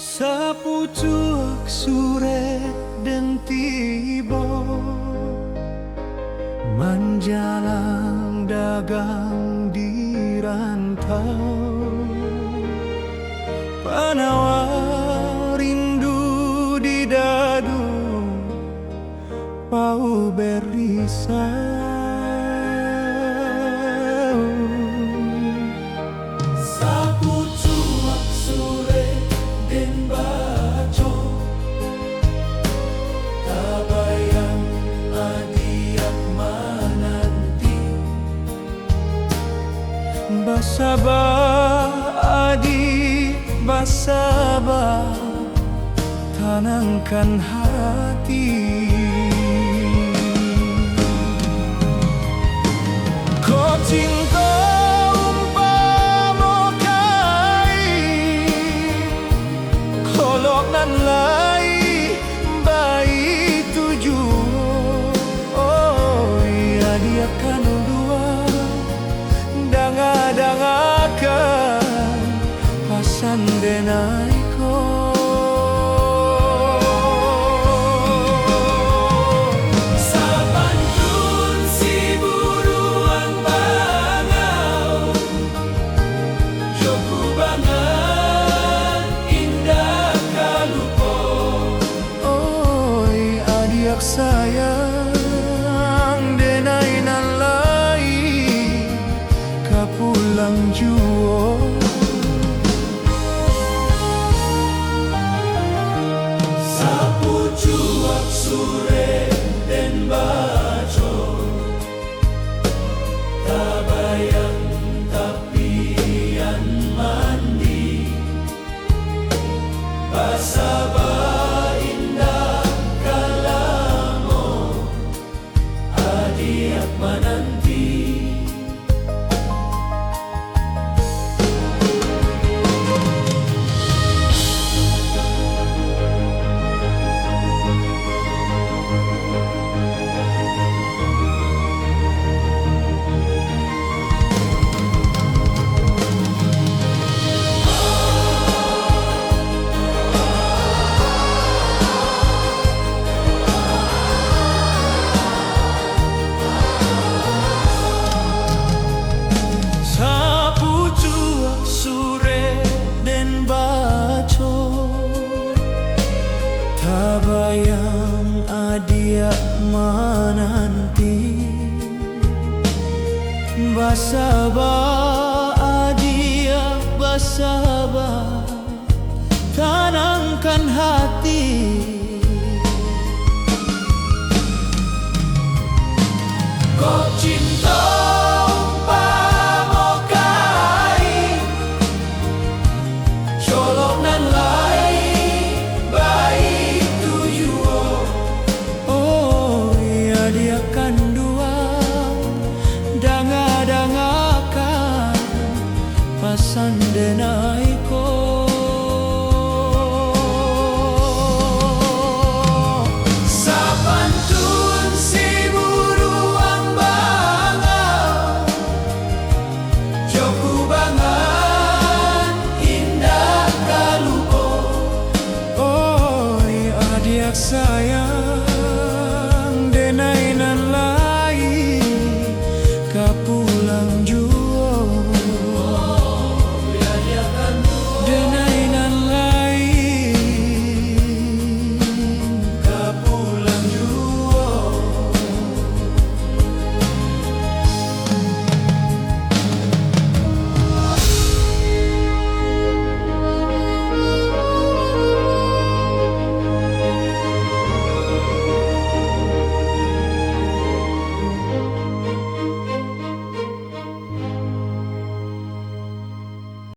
Sapucuk sore den tiba menjalang dagang di rantau, panawar rindu di dadu pau berisau. Sapucuk sore den baco tabayang adiak mananti, basaba adi basaba tenangkan hati. Kau cinta umpama kain, kolok nan lai bayi tujuh. Oh iya dia kan dua danga-dangakan pasan denai ko. Sapantun si buruan bangau, joku bangan indah kalupo. Oi adiak sayang denai nan lai kapulang juo. Sapucuk sore den baco tabayang tapian mandi, basaba indah kalamo adiak mananti. Sapucuk sore den baco tabayang adiak mananti, basaba